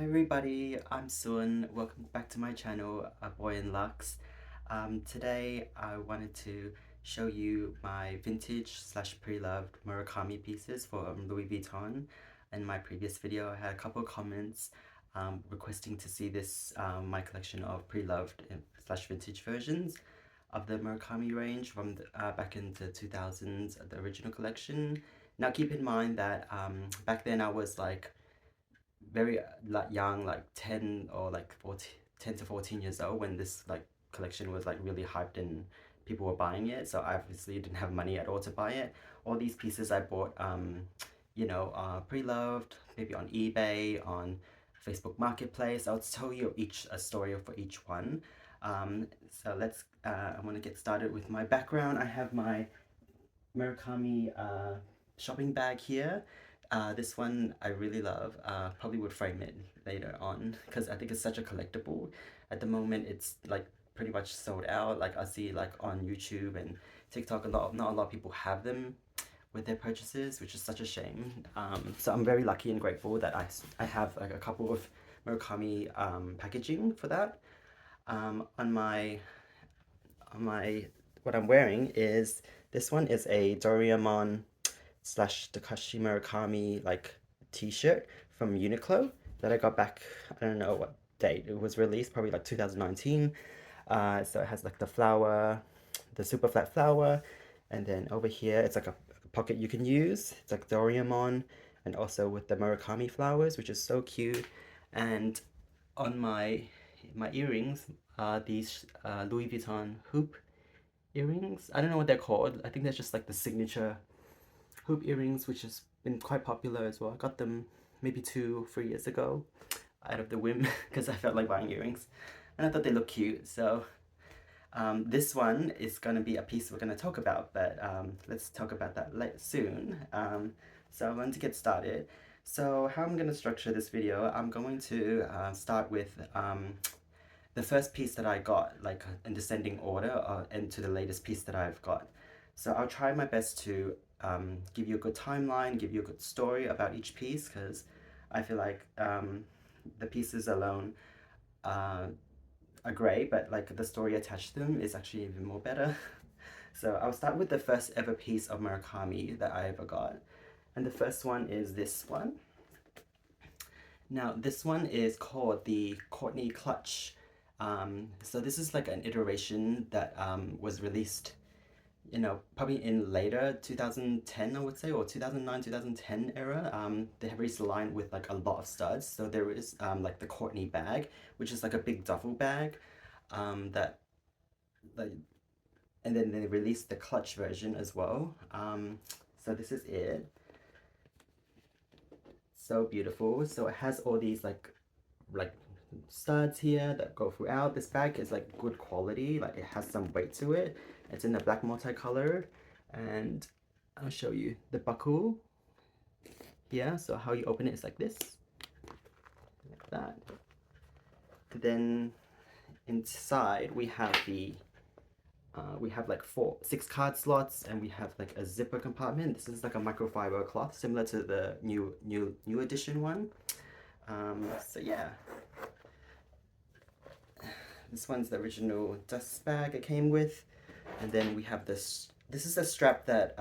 Hi everybody, I'm Sun. Welcome back to my channel, A Boy in Lux. Today I wanted to show you my vintage slash pre-loved Murakami pieces for Louis Vuitton. In my previous video I had a couple of comments requesting to see this my collection of pre-loved slash vintage versions of the Murakami range from back in the 2000s, the original collection. Now keep in mind that back then I was like very young, like 10 or like 14, 10 to 14 years old when this like collection was like really hyped and people were buying it. So I obviously didn't have money at all to buy it. All these pieces I bought, pre-loved, maybe on eBay, on Facebook Marketplace. I'll tell you a story for each one. So let's, I want to get started with my background. I have my Murakami shopping bag here. This one I really love. Probably would frame it later on because I think it's such a collectible. At the moment, it's like pretty much sold out. Like I see like on YouTube and TikTok, not a lot of people have them with their purchases, which is such a shame. So I'm very lucky and grateful that I have like a couple of Murakami packaging for that. On my what I'm wearing is this one is a Doraemon slash Takashi Murakami like t-shirt from Uniqlo that I got back, I don't know what date it was released, probably like 2019. So it has like the flower, the super flat flower, and then over here it's like a pocket you can use. It's like Doraemon and also with the Murakami flowers, which is so cute. And on my earrings are these Louis Vuitton hoop earrings. I don't know what they're called. I think that's just like the signature hoop earrings, which has been quite popular as well. I got them maybe 2 3 years ago out of the whim because I felt like buying earrings and I thought they looked cute. So this one is going to be a piece we're going to talk about, but let's talk about that soon. So I want to get started. So how I'm going to structure this video, I'm going to start with the first piece that I got, like in descending order, and to the latest piece that I've got. So I'll try my best to give you a good timeline, give you a good story about each piece, because I feel like the pieces alone are great, but like the story attached to them is actually even more better. So I'll start with the first ever piece of Murakami that I ever got. And the first one is this one. Now this one is called the Courtney Clutch. So this is like an iteration that was released, probably in later 2010, I would say, or 2009, 2010 era. They have released a line with like a lot of studs. So there is like the Courtney bag, which is like a big duffel bag that like, and then they released the clutch version as well. So this is it. So beautiful. So it has all these like studs here that go throughout. This bag is like good quality, like it has some weight to it. It's in the black multicolored, and I'll show you the buckle here. So how you open it is like this, like that. And then inside we have the we have like 6 card slots, and we have like a zipper compartment. This is like a microfiber cloth similar to the new edition one. So yeah, this one's the original dust bag it came with. And then we have this. This is a strap that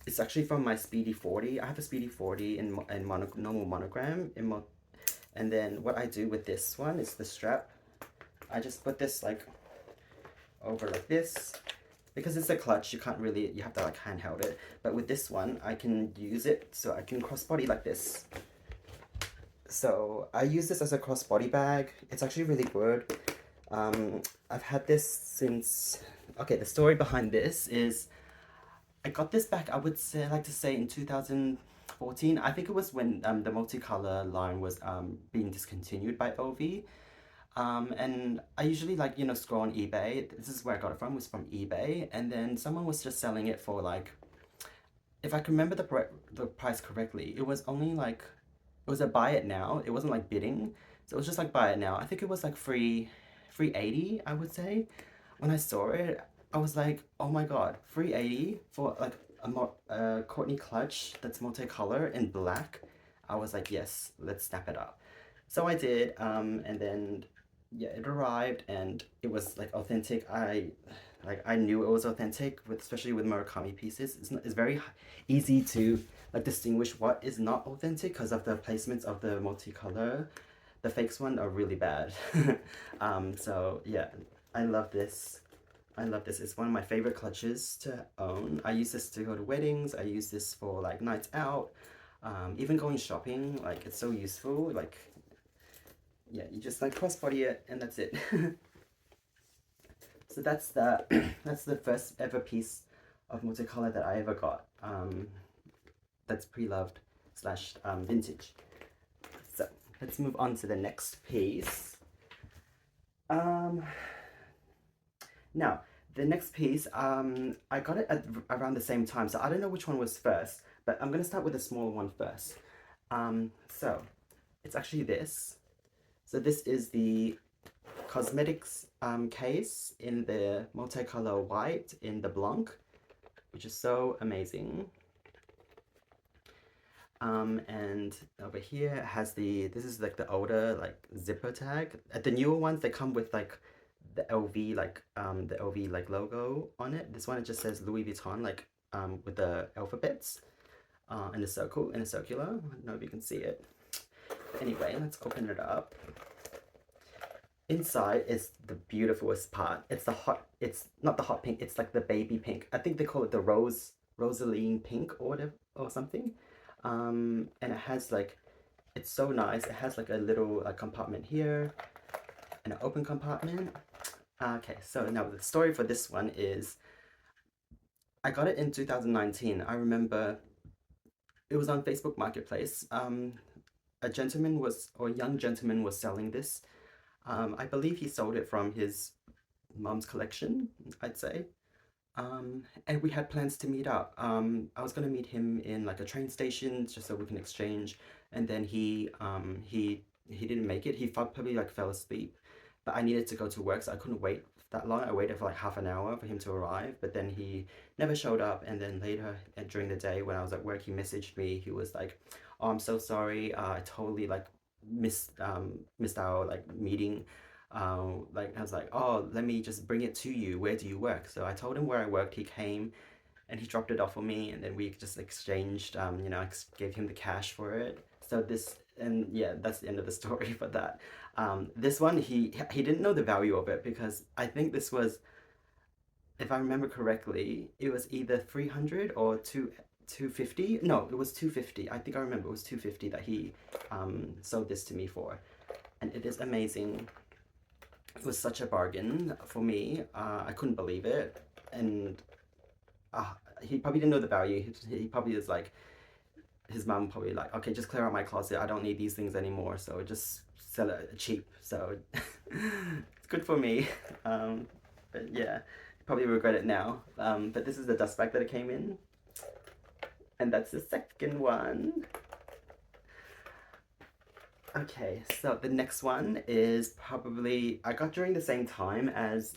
it's actually from my Speedy 40. I have a Speedy 40 in normal monogram. And then what I do with this one is the strap. I just put this like over like this. Because it's a clutch, you have to like handheld it. But with this one, I can use it so I can crossbody like this. So I use this as a crossbody bag. It's actually really good. I've had this since, okay, the story behind this is I got this back, I would say, I like to say in 2014. I think it was when the multicolor line was being discontinued by OV. And I usually like, scroll on eBay. This is where I got it from, was from eBay. And then someone was just selling it for like, if I can remember the price correctly, it was only like, it was a buy it now. It wasn't like bidding. So it was just like buy it now. I think it was like 380, I would say. When I saw it, I was like, oh my god, 380 for like a Courtney clutch that's multicolor in black. I was like, yes, let's snap it up. So I did, and then yeah, it arrived and it was like authentic. I knew it was authentic with especially with Murakami pieces. It's very easy to like distinguish what is not authentic because of the placements of the multicolor. The fakes one are really bad. So yeah, I love this. I love this. It's one of my favorite clutches to own. I use this to go to weddings. I use this for like nights out. Even going shopping, like it's so useful. Like yeah, you just like crossbody it and that's it. So that's the that's the first ever piece of multicolor that I ever got. That's pre-loved slash vintage. So let's move on to the next piece. Um, Now, the next piece, I got it at around the same time, so I don't know which one was first, but I'm gonna start with the smaller one first. So it's actually this. So this is the cosmetics case in the multicolor white in the Blanc, which is so amazing. And over here it has this is like the older like zipper tag. The newer ones they come with like the LV like logo on it. This one it just says Louis Vuitton like with the alphabets in a circle in a circular. I don't know if you can see it. But anyway, let's open it up. Inside is the beautifulest part. It's not the hot pink, it's like the baby pink. I think they call it the rosaline pink or whatever or something. And it has like it's so nice. It has like a little like compartment here and an open compartment. Okay, so now the story for this one is I got it in 2019. I remember it was on Facebook Marketplace. A gentleman was, or a young gentleman was selling this. I believe he sold it from his mom's collection, I'd say. And we had plans to meet up. I was gonna meet him in like a train station just so we can exchange. And then he didn't make it. He probably like fell asleep. But I needed to go to work, so I couldn't wait that long. I waited for like half an hour for him to arrive, but then he never showed up. And then later during the day when I was at work, he messaged me. He was like, "Oh, I'm so sorry. I totally like missed our like meeting." Like I was like, "Oh, let me just bring it to you. Where do you work?" So I told him where I worked. He came and he dropped it off for me, and then we just exchanged. I gave him the cash for it. So this and yeah, that's the end of the story for that. This one he didn't know the value of it because I think this was, if I remember correctly, it was either 300 or 250. No, it was 250. I think I remember it was 250 that he sold this to me for, and it is amazing. It was such a bargain for me. I couldn't believe it, and uh, he probably didn't know the value. He probably is like his mom probably like, okay, just clear out my closet. I don't need these things anymore. So just sell it cheap. So it's good for me. But yeah, probably regret it now. But this is the dust bag that it came in. And that's the second one. Okay, so the next one is probably I got during the same time as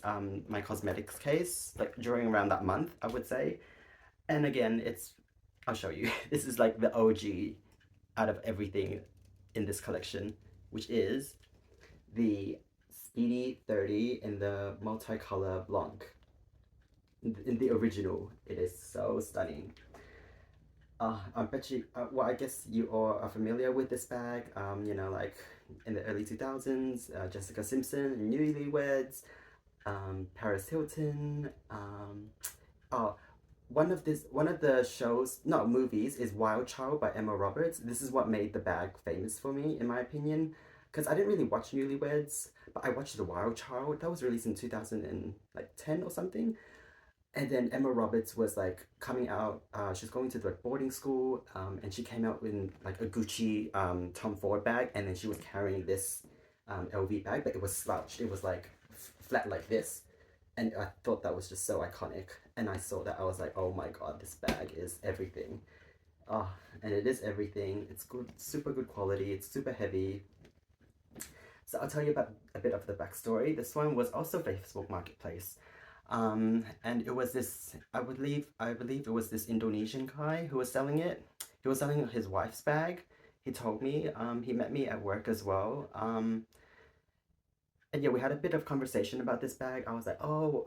my cosmetics case, like during around that month, I would say. And again, I'll show you. This is like the OG out of everything in this collection, which is the Speedy 30 in the multicolor Blanc. In the original, it is so stunning. I bet you, well, I guess you all are familiar with this bag. Like in the early 2000s, Jessica Simpson, Newlyweds, Paris Hilton. Oh, one of the shows, not movies, is Wild Child by Emma Roberts. This is what made the bag famous for me, in my opinion. Because I didn't really watch Newlyweds, but I watched The Wild Child. That was released in 2010 or something. And then Emma Roberts was like coming out. She's going to the boarding school, and she came out in like a Gucci Tom Ford bag, and then she was carrying this LV bag, but it was slouched. It was like flat like this, and I thought that was just so iconic. And I saw that I was like, oh my god, this bag is everything. Oh, and it is everything. It's good, super good quality. It's super heavy. So I'll tell you about a bit of the backstory. This one was also Facebook Marketplace. And it was this, I believe it was this Indonesian guy who was selling it. He was selling his wife's bag. he told me. He met me at work as well. And yeah, we had a bit of conversation about this bag. I was like, oh,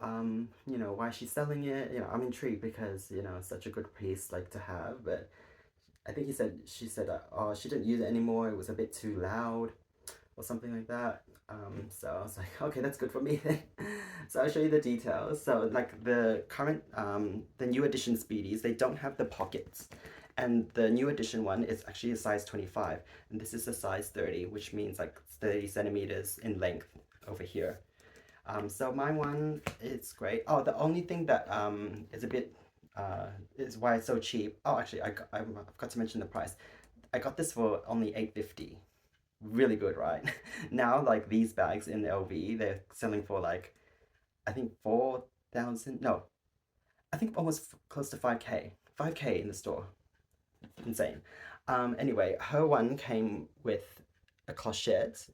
you know, why is she selling it? You know, I'm intrigued because, you know, it's such a good piece like to have. But I think she said, oh, she didn't use it anymore. It was a bit too loud or something like that. So I was like, okay, that's good for me then. So I'll show you the details. So like the current, the new edition Speedies, they don't have the pockets. And the new edition one is actually a size 25. And this is a size 30, which means like 30 centimeters in length over here. So my one is great. Oh, the only thing that is a bit, is why it's so cheap. Oh, actually, I forgot to mention the price. I got this for only 8.50. Really good, right? Now, like these bags in LV, they're selling for like, I think 4,000, no, I think almost close to 5K. 5K in the store. Insane. Anyway, her one came with a clochette,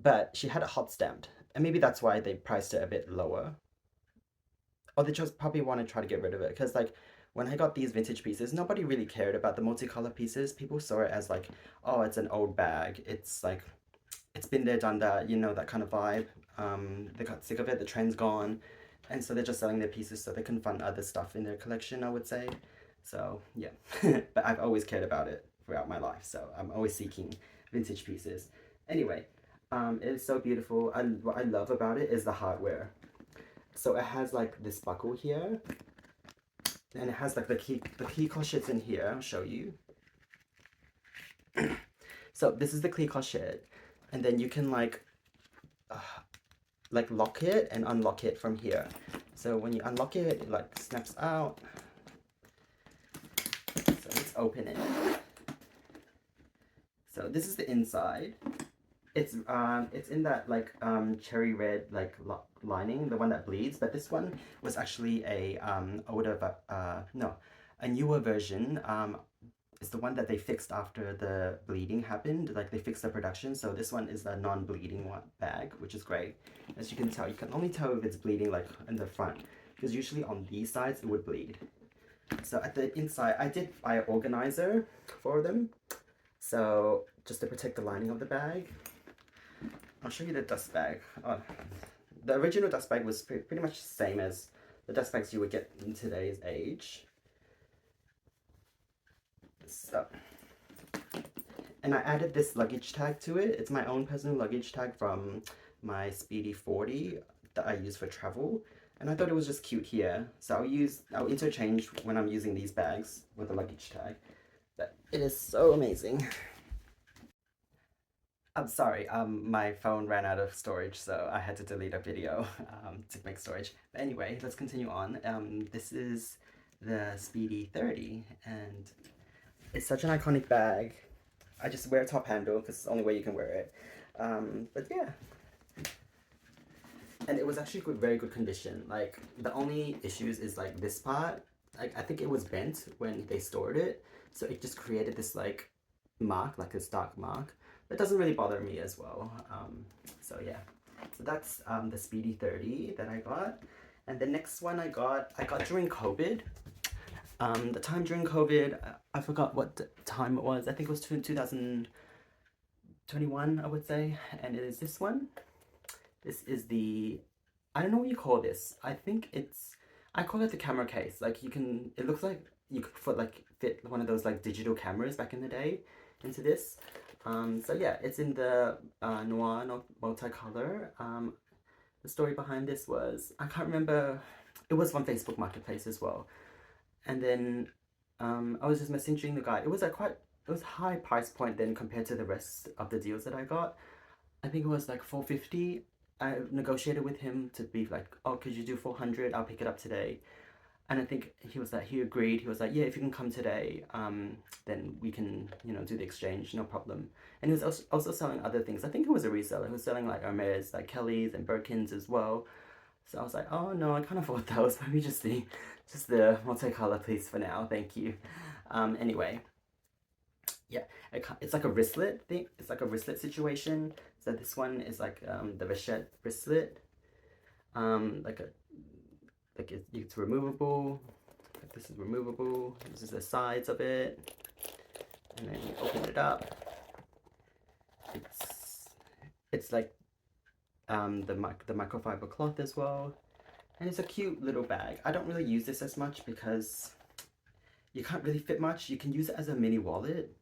but she had it hot stamped. And maybe that's why they priced it a bit lower. Or they just probably want to try to get rid of it. Because, like, when I got these vintage pieces, nobody really cared about the multicolor pieces. People saw it as, like, oh, it's an old bag. It's like, it's been there, done that, you know, that kind of vibe. They got sick of it, the trend's gone. And so they're just selling their pieces so they can fund other stuff in their collection, I would say. So, yeah. But I've always cared about it throughout my life. So I'm always seeking vintage pieces. Anyway, it is so beautiful. What I love about it is the hardware. So it has like this buckle here, and it has like the key clochettes in here. I'll show you. So this is the key clochette, and then you can like lock it and unlock it from here. So when you unlock it, it like snaps out. So let's open it. So this is the inside. It's in that like cherry red like lining, the one that bleeds. But this one was actually a a newer version. It's the one that they fixed after the bleeding happened. Like they fixed the production. So this one is a non-bleeding one bag, which is great. As you can tell, you can only tell if it's bleeding like in the front, because usually on these sides it would bleed. So at the inside, I did buy an organizer for them. So just to protect the lining of the bag. I'll show you the dust bag. Oh, the original dust bag was pretty much the same as the dust bags you would get in today's age. So, and I added this luggage tag to it. It's my own personal luggage tag from my Speedy 40 that I use for travel. And I thought it was just cute here. So I'll interchange when I'm using these bags with the luggage tag. But it is so amazing. I'm sorry, my phone ran out of storage, so I had to delete a video to make storage. But anyway, let's continue on. This is the Speedy 30, and it's such an iconic bag. I just wear a top handle because it's the only way you can wear it. But yeah. And it was actually very good condition. Like, the only issues is like this part. Like, I think it was bent when they stored it, so it just created this like mark, like this dark mark. It doesn't really bother me as well. So yeah, so that's the Speedy 30 that I got. And the next one I got during COVID. The time during COVID, I forgot what time it was. I think it was 2021, I would say. And it is this one. This is the, I don't know what you call this. I think I call it the camera case. Like it looks like you could fit one of those like digital cameras back in the day into this. So yeah, it's in the noir multicolor. The story behind this was, I can't remember, it was on Facebook Marketplace as well. And then I was just messaging the guy. It was a high price point then compared to the rest of the deals that I got. I think it was like $450. I negotiated with him to be like, oh, could you do 400? I'll pick it up today. And I think he agreed. He was like, yeah, if you can come today, then we can, do the exchange, no problem. And he was also selling other things. I think he was a reseller. He was selling like Hermes, like Kelly's and Birkins as well. So I was like, oh no, I can't afford those. Maybe just the multicolor, please, for now. Thank you. Anyway, yeah, it's like a wristlet thing. It's like a wristlet situation. So this one is like the Vachette wristlet. It's removable. Like this is removable. This is the sides of it. And then you open it up. It's it's like the microfiber cloth as well, and it's a cute little bag. I don't really use this as much because you can't really fit much. You can use it as a mini wallet,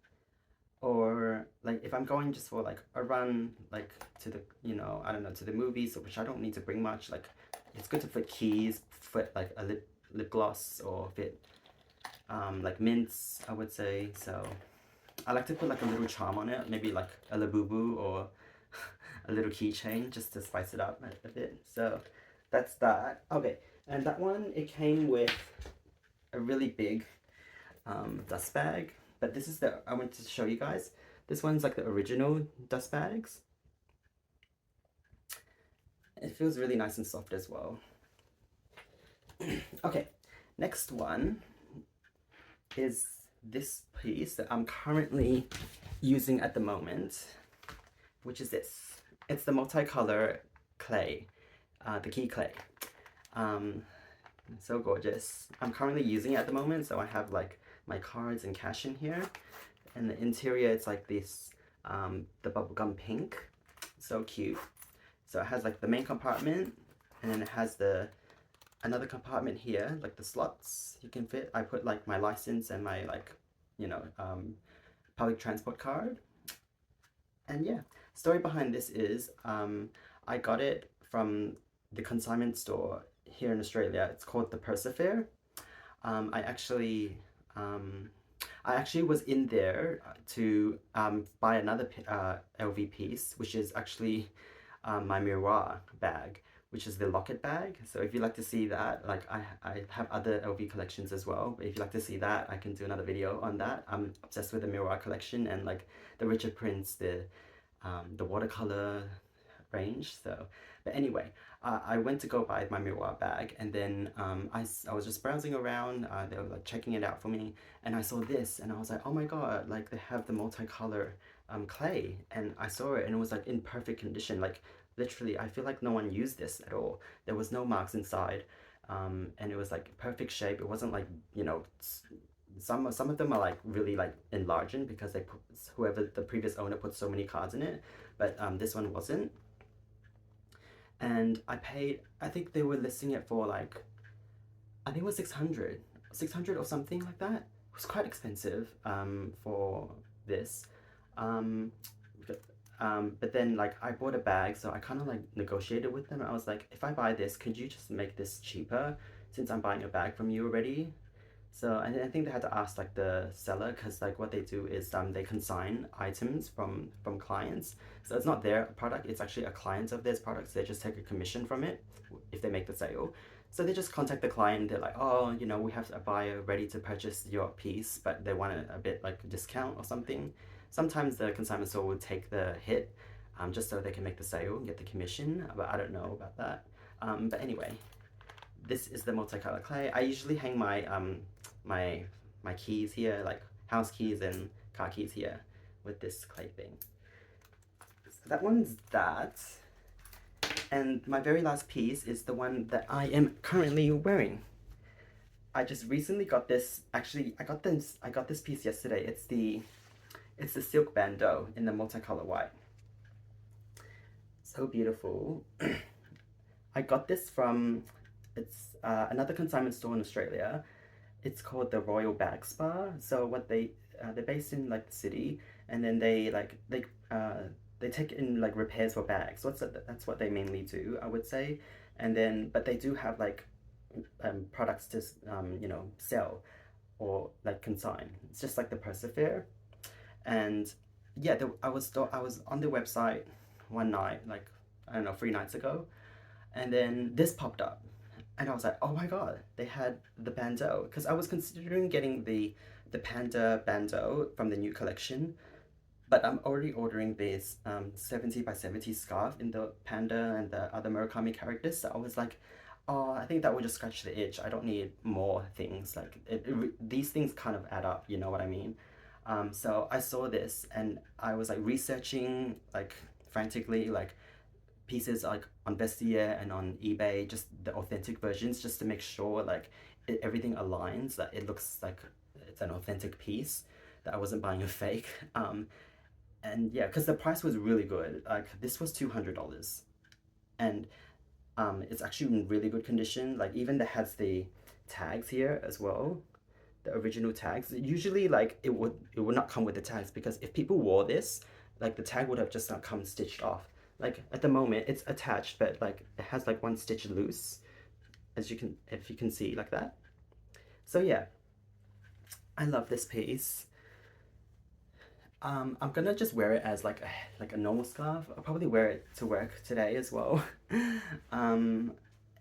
or like if I'm going just for like a run, like to the, you know, I don't know, to the movies, which I don't need to bring much. Like it's good to fit keys, fit like a lip gloss, or fit like mints, I would say. So I like to put like a little charm on it, maybe like a labubu or a little keychain just to spice it up a bit. So that's that. Okay, and that one, it came with a really big dust bag. But this is I wanted to show you guys. This one's like the original dust bags. It feels really nice and soft as well. Okay, next one is this piece that I'm currently using at the moment, which is this. It's the multicolor clay, the key clay. So gorgeous. I'm currently using it at the moment, so I have like my cards and cash in here. And the interior, it's like this, the bubblegum pink. So cute. So it has like the main compartment, and then it has another compartment here, like the slots you can fit. I put like my license and my like, you know, public transport card. And yeah, story behind this is I got it from the consignment store here in Australia. It's called the Persefair. Um, I actually um, I actually was in there to buy another LV piece, which is actually my miroir bag, which is the locket bag. So if you'd like to see that, like I have other LV collections as well. But if you'd like to see that, I can do another video on that. I'm obsessed with the miroir collection and like the Richard Prince, the watercolor range. So, but anyway, I went to go buy my miroir bag, and then I was just browsing around. They were like checking it out for me, and I saw this, and I was like, oh my god, like they have the multicolor clay, and I saw it, and it was like in perfect condition. Like literally, I feel like no one used this at all. There was no marks inside, and it was like perfect shape. It wasn't like, you know, some of them are like really like enlarging because they put, whoever the previous owner put so many cards in it, but this one wasn't. And I paid, I think they were listing it for like, I think it was 600 or something like that. It was quite expensive for this. Um, but then like I bought a bag, so I kind of like negotiated with them. I was like, if I buy this, could you just make this cheaper since I'm buying a bag from you already? So I think they had to ask like the seller, because like what they do is they consign items from clients. So it's not their product; it's actually a client of theirs product. So they just take a commission from it if they make the sale. So they just contact the client. They're like, oh, you know, we have a buyer ready to purchase your piece, but they want a bit like a discount or something. Sometimes the consignment store will take the hit, just so they can make the sale and get the commission. But I don't know about that. But anyway, this is the multicolor clay. I usually hang my my keys here, like house keys and car keys here, with this clay thing. So that one's that. And my very last piece is the one that I am currently wearing. I just recently got this. Actually, I got this piece yesterday. It's the silk bandeau in the multicolor white. So beautiful. I got this from, it's another consignment store in Australia. It's called the Royal Bag Spa. So what they're based in like the city, and then they take in like repairs for bags. So that's what they mainly do, I would say. And then but they do have like products to you know, sell or like consign. It's just like the Persefair. And yeah, I was on the website one night, like I don't know, 3 nights ago, and then this popped up, and I was like, oh my god, they had the bandeau, because I was considering getting the panda bandeau from the new collection, but I'm already ordering this 70 by 70 scarf in the panda and the other Murakami characters. So I was like, oh, I think that would just scratch the itch. I don't need more things. Like these things kind of add up. You know what I mean? So I saw this and I was like researching like frantically, like pieces like on Vestiaire and on eBay, just the authentic versions, just to make sure like everything aligns, that it looks like it's an authentic piece, that I wasn't buying a fake. And yeah, because the price was really good. Like this was $200, and it's actually in really good condition. Like even that has the tags here as well, the original tags. Usually, like it would not come with the tags because if people wore this, like the tag would have just not come stitched off. Like at the moment, it's attached, but like it has like one stitch loose, as you can if you can see like that. So yeah, I love this piece. I'm gonna just wear it as like a normal scarf. I'll probably wear it to work today as well. um,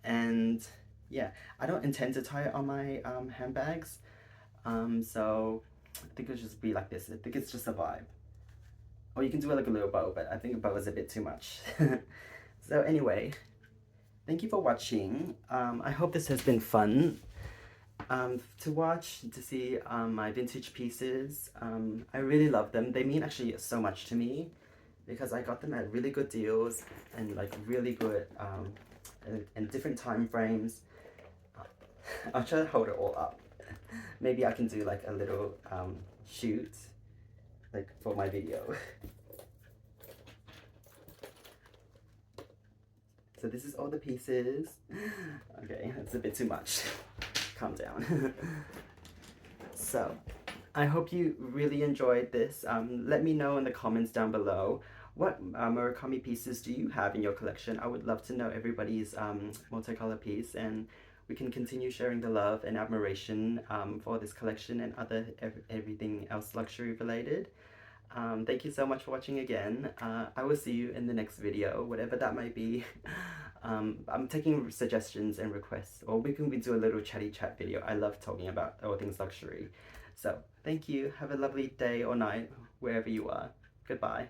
and yeah, I don't intend to tie it on my handbags. So I think it'll just be like this. I think it's just a vibe. Or you can do it like a little bow, but I think a bow is a bit too much. So anyway, thank you for watching. I hope this has been fun to watch, to see my vintage pieces. I really love them. They mean actually so much to me because I got them at really good deals and like really good and different time frames. I'll try to hold it all up. Maybe I can do like a little shoot like for my video. So this is all the pieces. Okay, that's a bit too much. Calm down. So, I hope you really enjoyed this. Let me know in the comments down below what Murakami pieces do you have in your collection. I would love to know everybody's multicolor piece, and we can continue sharing the love and admiration for this collection and everything else luxury related. Thank you so much for watching again. I will see you in the next video, whatever that might be. I'm taking suggestions and requests, or we can do a little chatty chat video. I love talking about all things luxury. So, thank you. Have a lovely day or night, wherever you are. Goodbye.